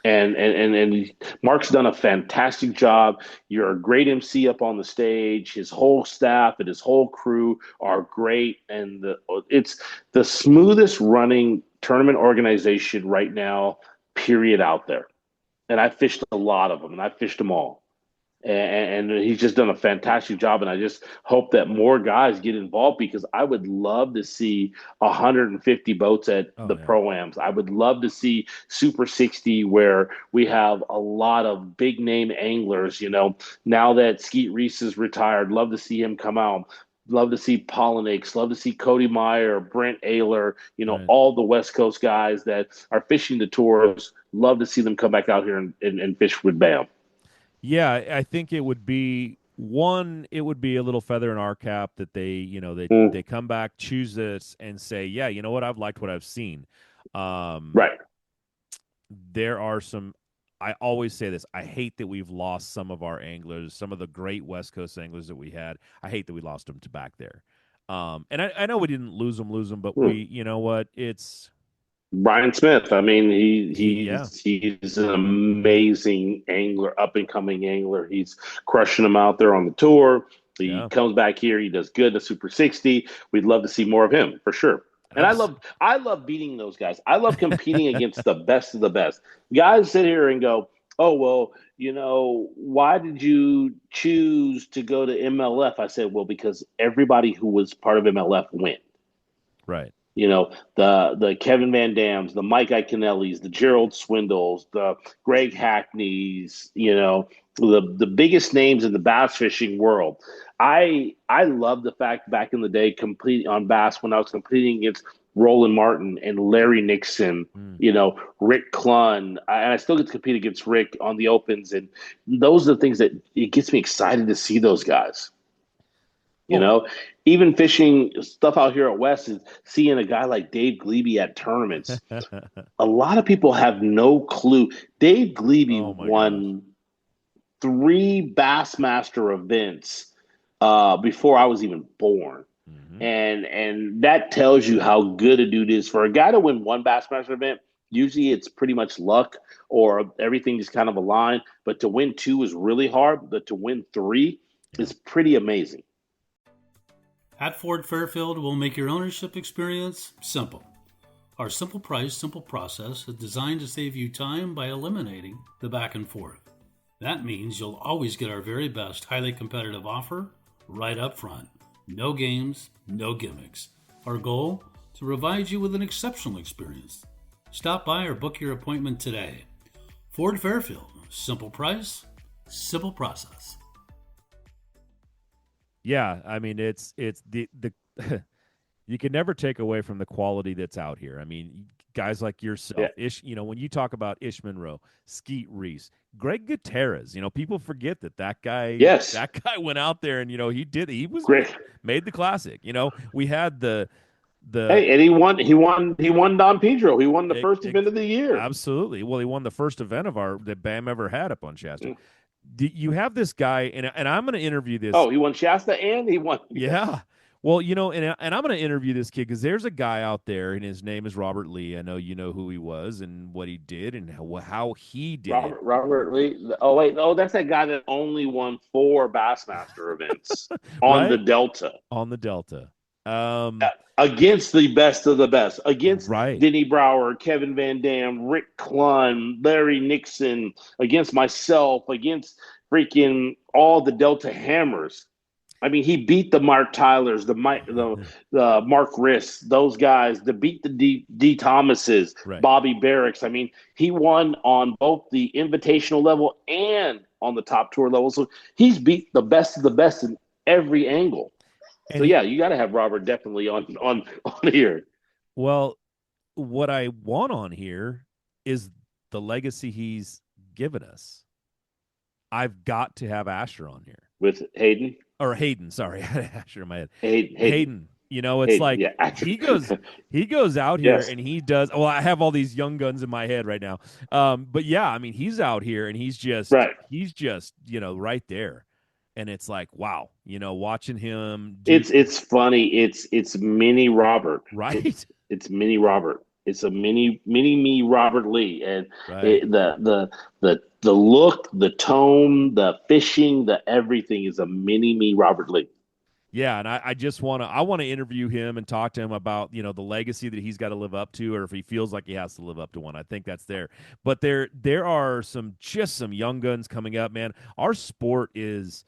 And Mark's done a fantastic job. You're a great MC up on the stage. His whole staff and his whole crew are great, and it's the smoothest running tournament organization right now, period, out there. And I fished a lot of them, and I fished them all. And he's just done a fantastic job. And I just hope that more guys get involved because I would love to see 150 boats at the Yeah. Pro-Ams. I would love to see Super 60 where we have a lot of big name anglers. Now that Skeet Reese is retired, love to see him come out. Love to see Pollinix, love to see Cody Meyer, Brent Ayler, Right. all the West Coast guys that are fishing the tours. Love to see them come back out here and fish with BAM. Yeah, I think it would be it would be a little feather in our cap that they come back, choose this, and say, yeah, you know what, I've liked what I've seen. Right. There are some. I always say this. I hate that we've lost some of our anglers, some of the great West Coast anglers that we had. I hate that we lost them to back there. And I know we didn't lose them, but you know what? It's Brian Smith. I mean, yeah. he's an amazing angler, up and coming angler. He's crushing them out there on the tour. He comes back here. He does good in the Super 60. We'd love to see more of him for sure. And I love beating those guys. I love competing against the best of the best. Guys sit here and go, oh, well, why did you choose to go to MLF? I said, well, because everybody who was part of MLF went. Right. The Kevin Van Dams, the Mike Iaconellis, the Gerald Swindles, the Greg Hackneys, the biggest names in the bass fishing world. I love the fact back in the day, complete on bass when I was competing against Roland Martin and Larry Nixon, Mm. Rick Clunn, and I still get to compete against Rick on the opens, and those are the things that it gets me excited to see those guys. You Oh, know, even fishing stuff out here at West is seeing a guy like Dave Glebe at tournaments. A lot of people have no clue. Dave oh Glebe my gosh. won 3 Bassmaster events before I was even born. Hmm. And that tells you how good a dude is. For a guy to win 1 Bassmaster event, usually it's pretty much luck or everything just kind of aligned. But to win 2 is really hard. But to win 3 Yeah. is pretty amazing. At Ford Fairfield, we'll make your ownership experience simple. Our simple price, simple process is designed to save you time by eliminating the back and forth. That means you'll always get our very best, highly competitive offer right up front. No games, no gimmicks. Our goal? To provide you with an exceptional experience. Stop by or book your appointment today. Ford Fairfield, simple price, simple process. Yeah, I mean it's the you can never take away from the quality that's out here. I mean, guys like Yeah. yourself, when you talk about Ish Monroe, Skeet Reese, Greg Gutierrez, people forget that guy Yes. that guy went out there and he Great. made the classic. We had the Hey, and he won Don Pedro. He won the it, first it, event of the year. absolutely. Well, he won the first event of our that BAM ever had up on Shasta. You have this guy, and I'm going to interview this. Oh, he won Shasta and he won. Yeah. Well, and I'm going to interview this kid because there's a guy out there, and his name is Robert Lee. I know you know who he was and what he did and how he did it. Robert Lee. Oh wait, no, that's that guy that only won 4 Bassmaster events on the Right? Delta On the Delta. Um, against the best of the best, against right. Denny Brower, Kevin Van Dam, Rick Clunn, Larry Nixon, against myself, against freaking all the Delta Hammers. I mean, he beat the Mark Tylers, the Mark Riss, those guys, to beat the D Thomases, Right. Bobby Barracks. I mean, he won on both the invitational level and on the top tour level. So he's beat the best of the best in every angle. So And yeah, you got to have Robert definitely on here. well, what I want on here is the legacy he's given us. I've got to have Asher on here. With Hayden. Or Hayden, sorry. I had Asher in my head. Hayden. Hayden. It's Hayden, like yeah. he goes out here Yes. and he does. Well, I have all these young guns in my head right now. But yeah, I mean, he's out here and he's just Right. right there. And it's like, wow, watching him do It's funny. It's mini Robert. right. It's mini Robert. It's a mini me Robert Lee, and Right. the look, the tone, the fishing, the everything is a mini me Robert Lee. Yeah, and I just want to interview him and talk to him about the legacy that he's got to live up to, or if he feels like he has to live up to one. I think that's there, but there are some young guns coming up, man. Our sport is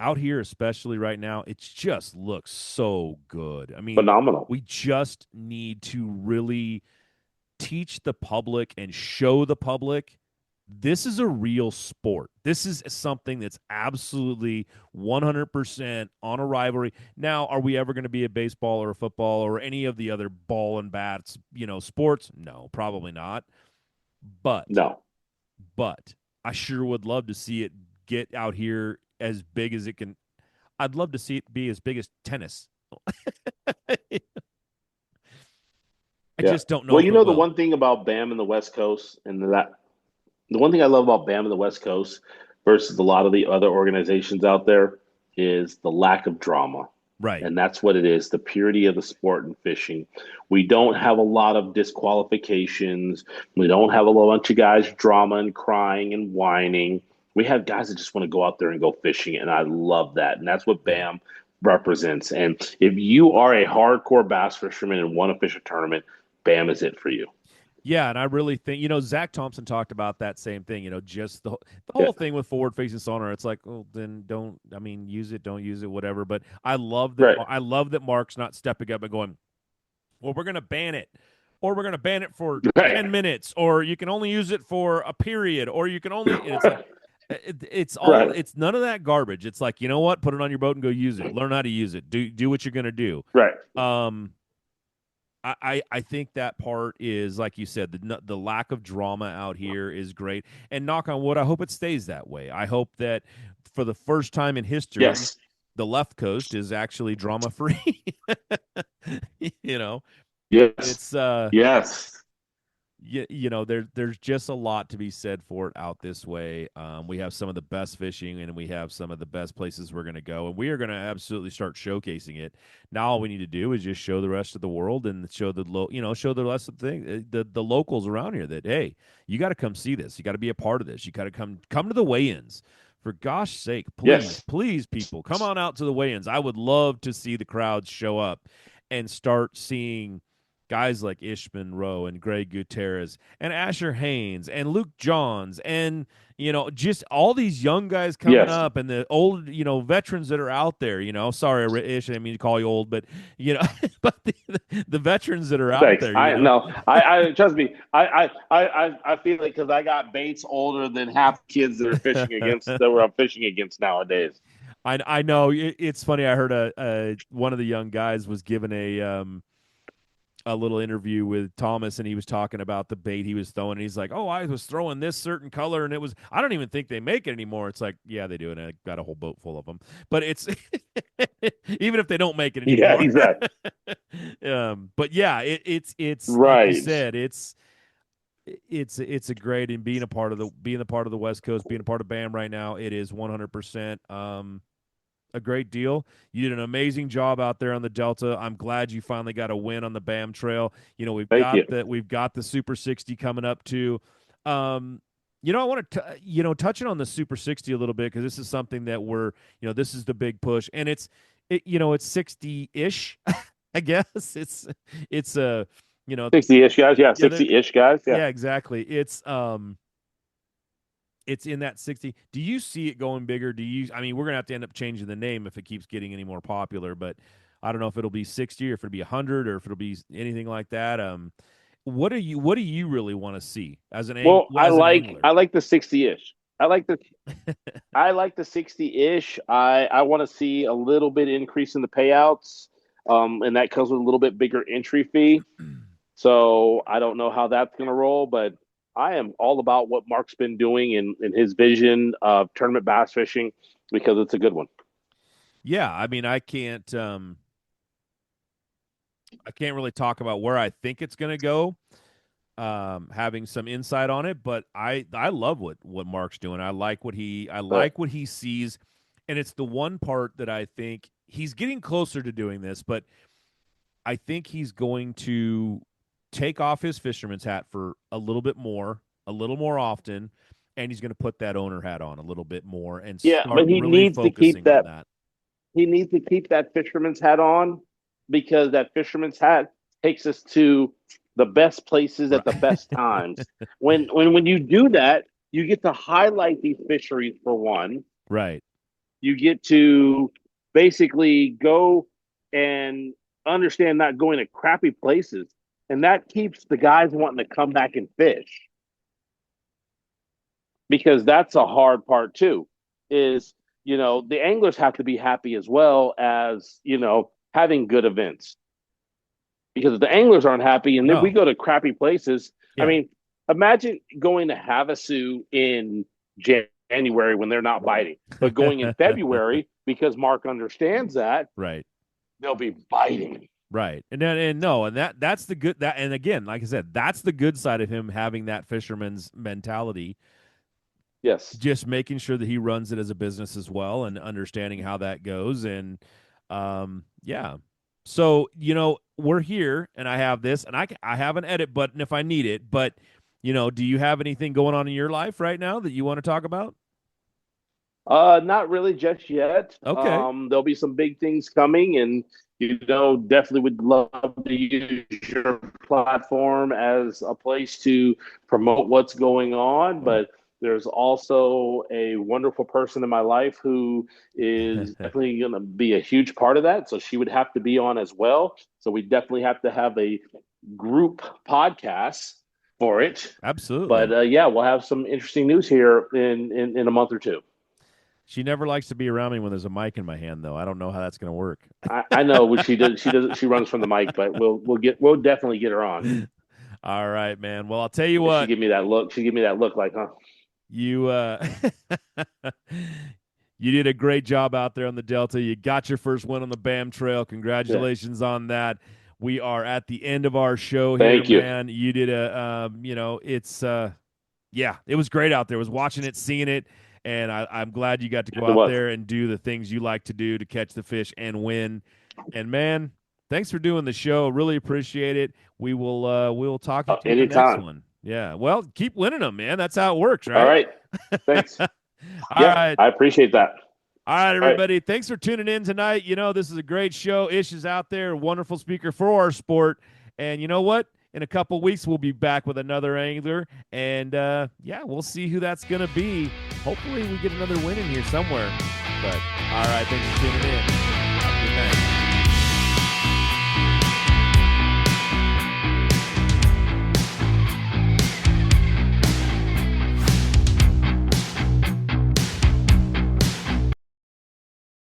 out here, especially right now. It just looks so good. I mean, Phenomenal. we just need to really teach the public and show the public this is a real sport. This is something that's absolutely 100% on a rivalry. Now, are we ever going to be a baseball or a football or any of the other ball and bats, sports? No, probably not. But I sure would love to see it get out here as big as it can. I'd love to see it be as big as tennis. I just don't know. Well, if the one thing about BAM in the West Coast, and the one thing I love about BAM in the West Coast versus a lot of the other organizations out there is the lack of drama. Right. And that's what it is, the purity of the sport and fishing. We don't have a lot of disqualifications. We don't have a bunch of guys drama and crying and whining. We have guys that just want to go out there and go fishing, and I love that. And that's what BAM represents. And if you are a hardcore bass fisherman and want to fish a tournament, BAM is it for you. Yeah, and I really think, Zach Thompson talked about that same thing, just the Yeah. whole thing with forward facing sonar. It's like, well, then don't, I mean, use it, don't use it, whatever. But Right. I love that Mark's not stepping up and going, well, we're going to ban it, or we're going to ban it for Right. 10 minutes, or you can only use it for a period, or you can only, and it's like, Right. it's none of that garbage. It's like, you know what? Put it on your boat and go use it. Learn how to use it. Do what you're going to do. Right. Um, I think that part is, like you said, the lack of drama out here is great. And knock on wood, I hope it stays that way. I hope that for the first time in history, Yes. the left coast is actually drama free. Yes. It's Yes. there's just a lot to be said for it out this way. We have some of the best fishing, and we have some of the best places we're going to go, and we are going to absolutely start showcasing it. Now all we need to do is just show the rest of the world and show show the rest of the locals around here that, hey, you got to come see this, you got to be a part of this, you got to come to the weigh-ins. For gosh sake, Yes. please, people, come on out to the weigh-ins. I would love to see the crowds show up and start seeing guys like Ish Monroe and Greg Gutierrez and Asher Haynes and Luke Johns and, just all these young guys coming Yes. up, and the old, veterans that are out there, sorry, Ish, I didn't mean to call you old, but, but the veterans that are out Thanks. there, I no. I trust me. I feel it because I got baits older than half kids that are fishing against that I'm fishing against nowadays. I know it's funny. I heard one of the young guys was given a little interview with Thomas, and he was talking about the bait he was throwing. And he's like, "Oh, I was throwing this certain color, and it was, I don't even think they make it anymore." It's like, yeah, they do, and I got a whole boat full of them. But it's even if they don't make it Yeah, anymore. exactly. But yeah, it's like you Right. said, it's a great, and being a part of the West Coast, being a part of BAM right now, it is 100%. A great deal. You did an amazing job out there on the Delta. I'm glad you finally got a win on the BAM trail. We've Thank got you. the Super 60 coming up too. I want to touching on the Super 60 a little bit, because this is something that this is the big push, and it's 60-ish. I guess it's a 60-ish guys. Yeah, yeah 60-ish guys. Yeah. yeah, exactly. It's in that 60. Do you see it going bigger? I mean, we're going to have to end up changing the name if it keeps getting any more popular, but I don't know if it'll be 60 or if it'll be 100 or if it'll be anything like that. What do you really want to see as an Well, angler? I like the 60-ish. I like the 60-ish. I want to see a little bit increase in the payouts. And that comes with a little bit bigger entry fee. So I don't know how that's going to roll, but I am all about what Mark's been doing in his vision of tournament bass fishing, because it's a good one. Yeah, I mean, I can't really talk about where I think it's going to go, having some insight on it, but I love what Mark's doing. I like what he sees, and it's the one part that I think he's getting closer to doing this, but I think he's going to take off his fisherman's hat for a little more often, and he's going to put that owner hat on a little bit more and Yeah, start but he really needs to keep focusing on that. he needs to keep that fisherman's hat on, because that fisherman's hat takes us to the best places at the best times. When you do that, you get to highlight these fisheries for one. Right. You get to basically go and understand not going to crappy places. And that keeps the guys wanting to come back and fish. Because that's a hard part too, is, the anglers have to be happy as well as, having good events. Because if the anglers aren't happy and then we go to crappy places, Yeah. I mean, imagine going to Havasu in January when they're not biting, but going in February, because Mark understands that, Right. they'll be biting. Right. And that's the good, that, and again, like I said, that's the good side of him having that fisherman's mentality. Yes. Just making sure that he runs it as a business as well, and understanding how that goes. And yeah. So, we're here, and I have this, and I have an edit button if I need it, but do you have anything going on in your life right now that you want to talk about? Not really just yet. Okay. There'll be some big things coming, and definitely would love to use your platform as a place to promote what's going on. But there's also a wonderful person in my life who is definitely going to be a huge part of that. So she would have to be on as well. So we definitely have to have a group podcast for it. Absolutely. But yeah, we'll have some interesting news here in a month or two. She never likes to be around me when there's a mic in my hand, though. I don't know how that's going to work. I know what she does. She runs from the mic, but we'll definitely get her on. All right, man. Well, I'll tell you what. She give me that look. She give me that look like, huh? You you did a great job out there on the Delta. You got your first win on the BAM Trail. Congratulations on that. We are at the end of our show here, Thank you. man. You did it's yeah, it was great out there. I was watching it, seeing it, and I'm glad you got to go out there and do the things you like to do to catch the fish and win. And man, thanks for doing the show. Really appreciate it. We will talk to you the next one. Yeah. Well, keep winning them, man. That's how it works, right? All right. Thanks. All right. I appreciate that. All right, everybody. Thanks for tuning in tonight. This is a great show. Ish is out there, a wonderful speaker for our sport. And you know what? In a couple weeks, we'll be back with another angler. And, yeah, we'll see who that's going to be. Hopefully we get another win in here somewhere. But, all right, thanks for tuning in.